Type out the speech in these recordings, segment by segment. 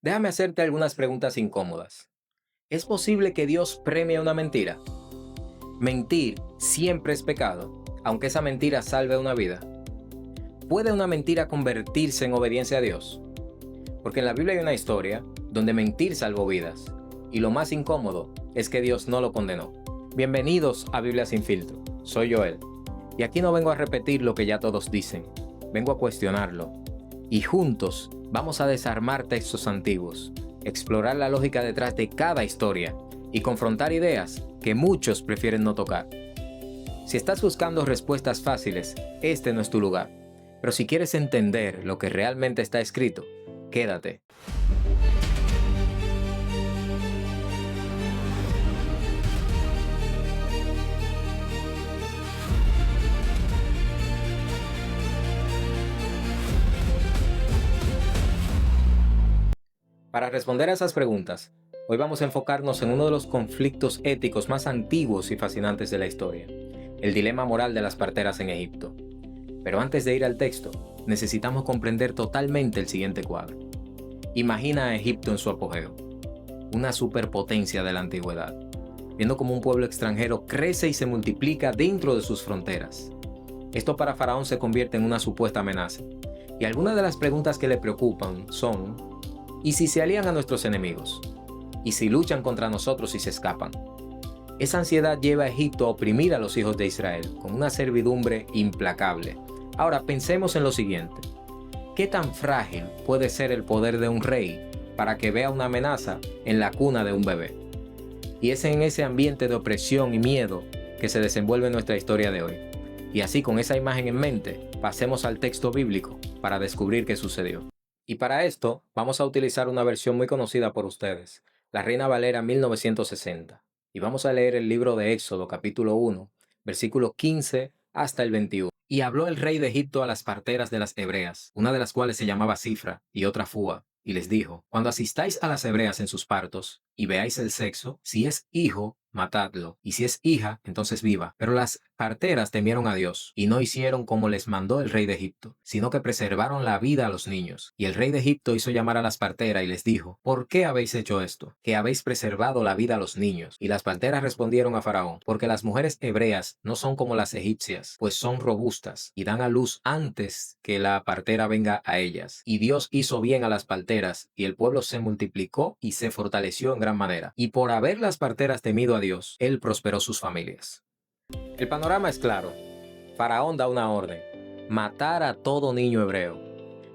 Déjame hacerte algunas preguntas incómodas. ¿Es posible que Dios premie una mentira? Mentir siempre es pecado, aunque esa mentira salve una vida. ¿Puede una mentira convertirse en obediencia a Dios? Porque en la Biblia hay una historia donde mentir salvó vidas, y lo más incómodo es que Dios no lo condenó. Bienvenidos a Biblia sin filtro, soy Joel, y aquí no vengo a repetir lo que ya todos dicen, vengo a cuestionarlo. Y juntos vamos a desarmar textos antiguos, explorar la lógica detrás de cada historia y confrontar ideas que muchos prefieren no tocar. Si estás buscando respuestas fáciles, este no es tu lugar. Pero si quieres entender lo que realmente está escrito, quédate. Para responder a esas preguntas, hoy vamos a enfocarnos en uno de los conflictos éticos más antiguos y fascinantes de la historia, el dilema moral de las parteras en Egipto. Pero antes de ir al texto, necesitamos comprender totalmente el siguiente cuadro. Imagina a Egipto en su apogeo, una superpotencia de la antigüedad, viendo cómo un pueblo extranjero crece y se multiplica dentro de sus fronteras. Esto para Faraón se convierte en una supuesta amenaza, y algunas de las preguntas que le preocupan son: ¿y si se alían a nuestros enemigos? ¿Y si luchan contra nosotros y se escapan? Esa ansiedad lleva a Egipto a oprimir a los hijos de Israel con una servidumbre implacable. Ahora pensemos en lo siguiente: ¿qué tan frágil puede ser el poder de un rey para que vea una amenaza en la cuna de un bebé? Y es en ese ambiente de opresión y miedo que se desenvuelve nuestra historia de hoy. Y así, con esa imagen en mente, pasemos al texto bíblico para descubrir qué sucedió. Y para esto vamos a utilizar una versión muy conocida por ustedes, la Reina Valera 1960. Y vamos a leer el libro de Éxodo capítulo 1, versículo 15 hasta el 21. Y habló el rey de Egipto a las parteras de las hebreas, una de las cuales se llamaba Cifra y otra Fúa, y les dijo: cuando asistáis a las hebreas en sus partos y veáis el sexo, si es hijo, matadlo, y si es hija, entonces viva. Pero las parteras temieron a Dios, y no hicieron como les mandó el rey de Egipto, sino que preservaron la vida a los niños. Y el rey de Egipto hizo llamar a las parteras y les dijo: ¿por qué habéis hecho esto? Que habéis preservado la vida a los niños. Y las parteras respondieron a Faraón: porque las mujeres hebreas no son como las egipcias, pues son robustas, y dan a luz antes que la partera venga a ellas. Y Dios hizo bien a las parteras, y el pueblo se multiplicó y se fortaleció en gran manera. Y por haber las parteras temido a Dios, él prosperó sus familias. El panorama es claro. Faraón da una orden: matar a todo niño hebreo.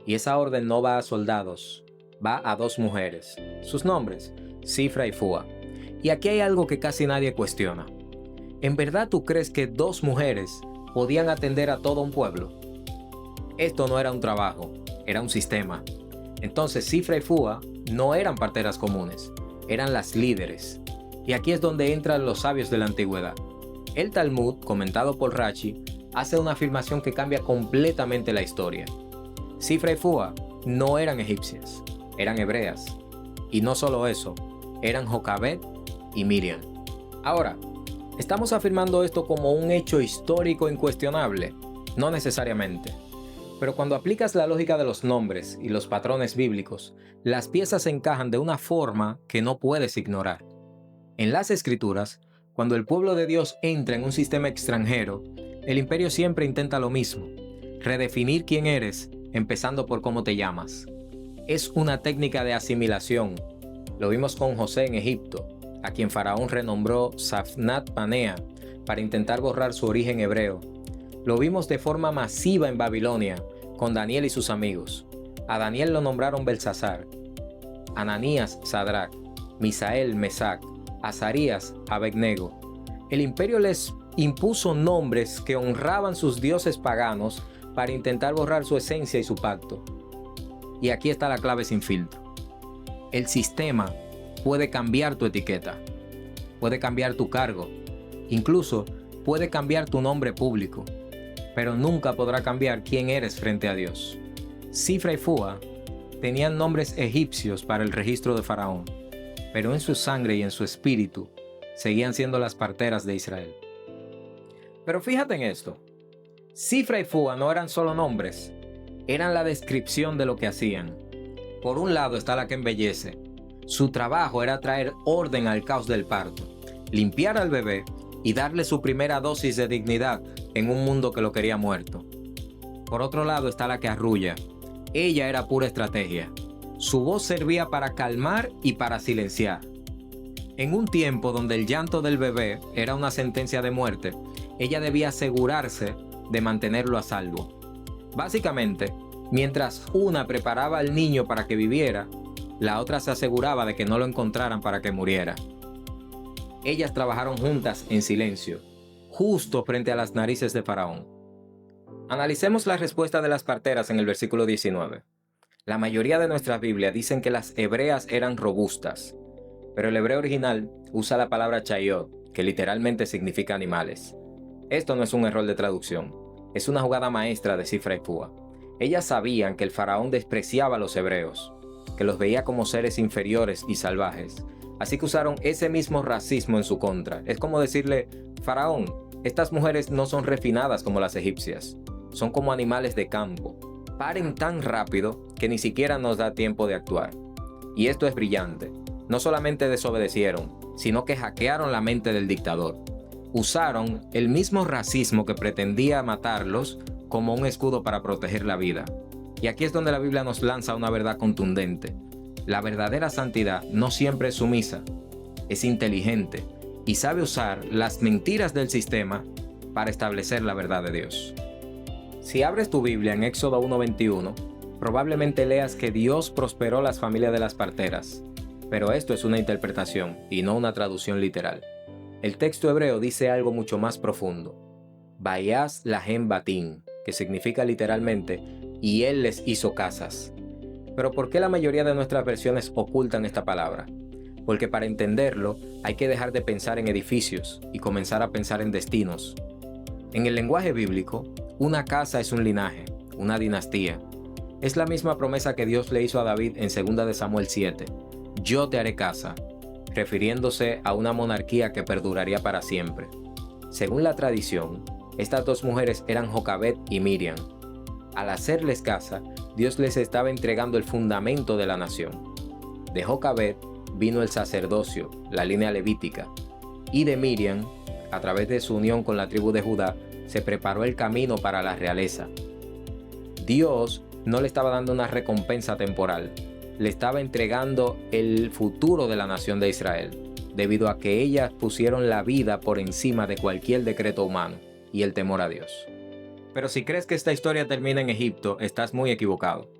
Y esa orden no va a soldados, va a dos mujeres. Sus nombres: Cifra y Fúa. Y aquí hay algo que casi nadie cuestiona. ¿En verdad tú crees que dos mujeres podían atender a todo un pueblo? Esto no era un trabajo, era un sistema. Entonces Cifra y Fúa no eran parteras comunes, eran las líderes. Y aquí es donde entran los sabios de la antigüedad. El Talmud, comentado por Rashi, hace una afirmación que cambia completamente la historia. Cifra y Fúa no eran egipcias, eran hebreas. Y no solo eso, eran Jocabed y Miriam. Ahora, ¿estamos afirmando esto como un hecho histórico incuestionable? No necesariamente. Pero cuando aplicas la lógica de los nombres y los patrones bíblicos, las piezas se encajan de una forma que no puedes ignorar. En las Escrituras, cuando el pueblo de Dios entra en un sistema extranjero, el imperio siempre intenta lo mismo: redefinir quién eres, empezando por cómo te llamas. Es una técnica de asimilación. Lo vimos con José en Egipto, a quien Faraón renombró Safnat Panea para intentar borrar su origen hebreo. Lo vimos de forma masiva en Babilonia, con Daniel y sus amigos. A Daniel lo nombraron Belsasar, Ananías Sadrach, Misael Mesac, Azarías Abednego. El imperio les impuso nombres que honraban sus dioses paganos para intentar borrar su esencia y su pacto. Y aquí está la clave sin filtro. El sistema puede cambiar tu etiqueta, puede cambiar tu cargo, incluso puede cambiar tu nombre público, pero nunca podrá cambiar quién eres frente a Dios. Cifra y Fúa tenían nombres egipcios para el registro de Faraón, pero en su sangre y en su espíritu seguían siendo las parteras de Israel. Pero fíjate en esto: Cifra y Fúa no eran solo nombres, eran la descripción de lo que hacían. Por un lado está la que embellece. Su trabajo era traer orden al caos del parto, limpiar al bebé y darle su primera dosis de dignidad en un mundo que lo quería muerto. Por otro lado está la que arrulla. Ella era pura estrategia. Su voz servía para calmar y para silenciar. En un tiempo donde el llanto del bebé era una sentencia de muerte, ella debía asegurarse de mantenerlo a salvo. Básicamente, mientras una preparaba al niño para que viviera, la otra se aseguraba de que no lo encontraran para que muriera. Ellas trabajaron juntas en silencio, justo frente a las narices de Faraón. Analicemos la respuesta de las parteras en el versículo 19. La mayoría de nuestras Biblias dicen que las hebreas eran robustas, pero el hebreo original usa la palabra chayot, que literalmente significa animales. Esto no es un error de traducción, es una jugada maestra de Sifra y Púa. Ellas sabían que el faraón despreciaba a los hebreos, que los veía como seres inferiores y salvajes, así que usaron ese mismo racismo en su contra. Es como decirle: Faraón, estas mujeres no son refinadas como las egipcias, son como animales de campo, paren tan rápido que ni siquiera nos da tiempo de actuar. Y esto es brillante. No solamente desobedecieron, sino que hackearon la mente del dictador. Usaron el mismo racismo que pretendía matarlos como un escudo para proteger la vida. Y aquí es donde la Biblia nos lanza una verdad contundente. La verdadera santidad no siempre es sumisa, es inteligente y sabe usar las mentiras del sistema para establecer la verdad de Dios. Si abres tu Biblia en Éxodo 1:21, probablemente leas que Dios prosperó las familias de las parteras, pero esto es una interpretación y no una traducción literal. El texto hebreo dice algo mucho más profundo. Vayas lahem batim, que significa literalmente, y él les hizo casas. Pero ¿por qué la mayoría de nuestras versiones ocultan esta palabra? Porque para entenderlo hay que dejar de pensar en edificios y comenzar a pensar en destinos. En el lenguaje bíblico, una casa es un linaje, una dinastía. Es la misma promesa que Dios le hizo a David en 2 de Samuel 7. Yo te haré casa, refiriéndose a una monarquía que perduraría para siempre. Según la tradición, estas dos mujeres eran Jocabed y Miriam. Al hacerles casa, Dios les estaba entregando el fundamento de la nación. De Jocabed vino el sacerdocio, la línea levítica, y de Miriam, a través de su unión con la tribu de Judá, se preparó el camino para la realeza. Dios no le estaba dando una recompensa temporal, le estaba entregando el futuro de la nación de Israel, debido a que ellas pusieron la vida por encima de cualquier decreto humano y el temor a Dios. Pero si crees que esta historia termina en Egipto, estás muy equivocado.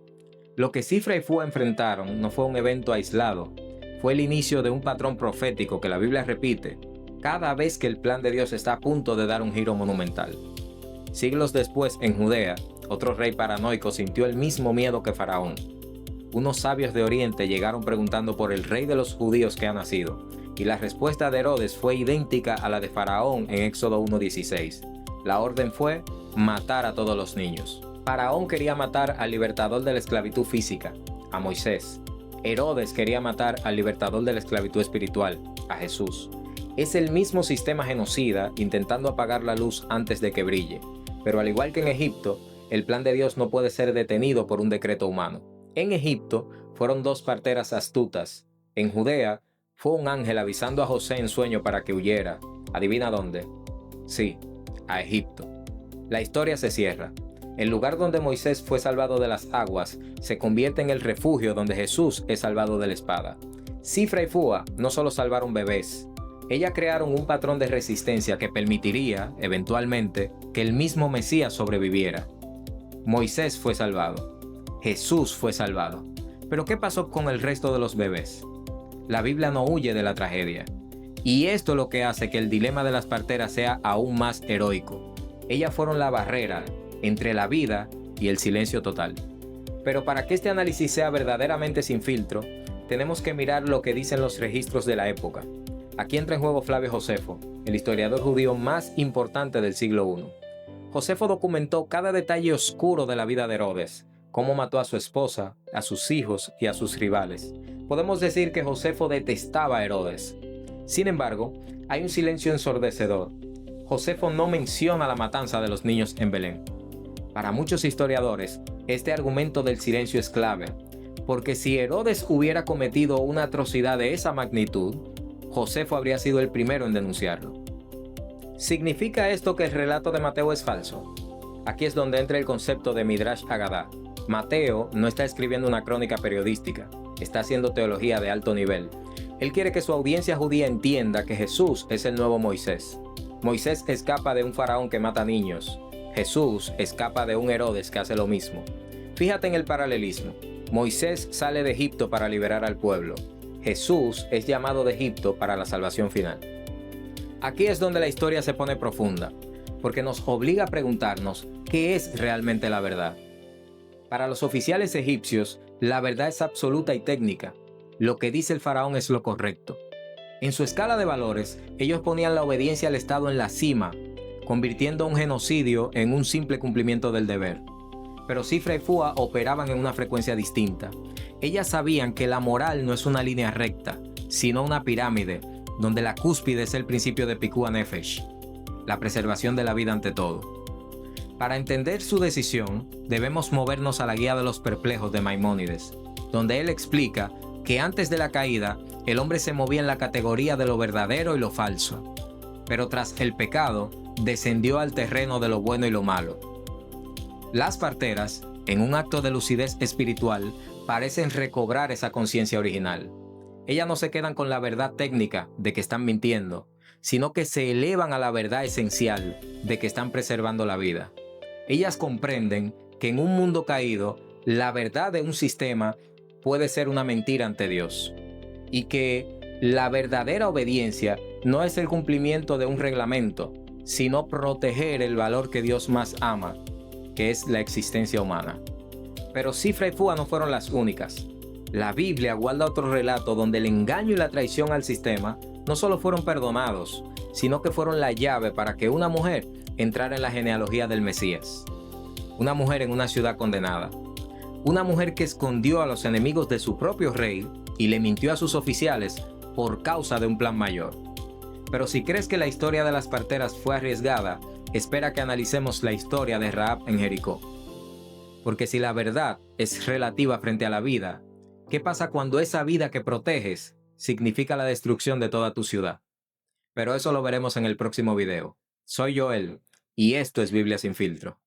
Lo que Sifra y Púa enfrentaron no fue un evento aislado, fue el inicio de un patrón profético que la Biblia repite cada vez que el plan de Dios está a punto de dar un giro monumental. Siglos después, en Judea, otro rey paranoico sintió el mismo miedo que Faraón. Unos sabios de Oriente llegaron preguntando por el rey de los judíos que ha nacido, y la respuesta de Herodes fue idéntica a la de Faraón en Éxodo 1:16. La orden fue matar a todos los niños. Faraón quería matar al libertador de la esclavitud física, a Moisés. Herodes quería matar al libertador de la esclavitud espiritual, a Jesús. Es el mismo sistema genocida intentando apagar la luz antes de que brille. Pero al igual que en Egipto, el plan de Dios no puede ser detenido por un decreto humano. En Egipto fueron dos parteras astutas. En Judea fue un ángel avisando a José en sueño para que huyera. ¿Adivina dónde? Sí, a Egipto. La historia se cierra. El lugar donde Moisés fue salvado de las aguas se convierte en el refugio donde Jesús es salvado de la espada. Sifra y Púa no solo salvaron bebés, ellas crearon un patrón de resistencia que permitiría, eventualmente, que el mismo Mesías sobreviviera. Moisés fue salvado. Jesús fue salvado. Pero ¿qué pasó con el resto de los bebés? La Biblia no huye de la tragedia. Y esto es lo que hace que el dilema de las parteras sea aún más heroico. Ellas fueron la barrera entre la vida y el silencio total. Pero para que este análisis sea verdaderamente sin filtro, tenemos que mirar lo que dicen los registros de la época. Aquí entra en juego Flavio Josefo, el historiador judío más importante del siglo I. Josefo documentó cada detalle oscuro de la vida de Herodes, cómo mató a su esposa, a sus hijos y a sus rivales. Podemos decir que Josefo detestaba a Herodes. Sin embargo, hay un silencio ensordecedor. Josefo no menciona la matanza de los niños en Belén. Para muchos historiadores, este argumento del silencio es clave, porque si Herodes hubiera cometido una atrocidad de esa magnitud, Josefo habría sido el primero en denunciarlo. ¿Significa esto que el relato de Mateo es falso? Aquí es donde entra el concepto de Midrash Agadá. Mateo no está escribiendo una crónica periodística, está haciendo teología de alto nivel. Él quiere que su audiencia judía entienda que Jesús es el nuevo Moisés. Moisés escapa de un faraón que mata niños. Jesús escapa de un Herodes que hace lo mismo. Fíjate en el paralelismo. Moisés sale de Egipto para liberar al pueblo. Jesús es llamado de Egipto para la salvación final. Aquí es donde la historia se pone profunda, porque nos obliga a preguntarnos qué es realmente la verdad. Para los oficiales egipcios, la verdad es absoluta y técnica. Lo que dice el faraón es lo correcto. En su escala de valores, ellos ponían la obediencia al Estado en la cima, convirtiendo un genocidio en un simple cumplimiento del deber. Pero Cifra y Fua operaban en una frecuencia distinta. Ellas sabían que la moral no es una línea recta, sino una pirámide, donde la cúspide es el principio de Pikuah Nefesh, la preservación de la vida ante todo. Para entender su decisión, debemos movernos a la Guía de los Perplejos de Maimónides, donde él explica que antes de la caída, el hombre se movía en la categoría de lo verdadero y lo falso, pero tras el pecado, descendió al terreno de lo bueno y lo malo. Las parteras, en un acto de lucidez espiritual, parecen recobrar esa conciencia original. Ellas no se quedan con la verdad técnica de que están mintiendo, sino que se elevan a la verdad esencial de que están preservando la vida. Ellas comprenden que en un mundo caído, la verdad de un sistema puede ser una mentira ante Dios, y que la verdadera obediencia no es el cumplimiento de un reglamento, sino proteger el valor que Dios más ama, que es la existencia humana. Pero Cifra y Fua no fueron las únicas. La Biblia guarda otro relato donde el engaño y la traición al sistema no solo fueron perdonados, sino que fueron la llave para que una mujer entrara en la genealogía del Mesías. Una mujer en una ciudad condenada. Una mujer que escondió a los enemigos de su propio rey y le mintió a sus oficiales por causa de un plan mayor. Pero si crees que la historia de las parteras fue arriesgada, espera que analicemos la historia de Rahab en Jericó. Porque si la verdad es relativa frente a la vida, ¿qué pasa cuando esa vida que proteges significa la destrucción de toda tu ciudad? Pero eso lo veremos en el próximo video. Soy Joel, y esto es Biblia sin filtro.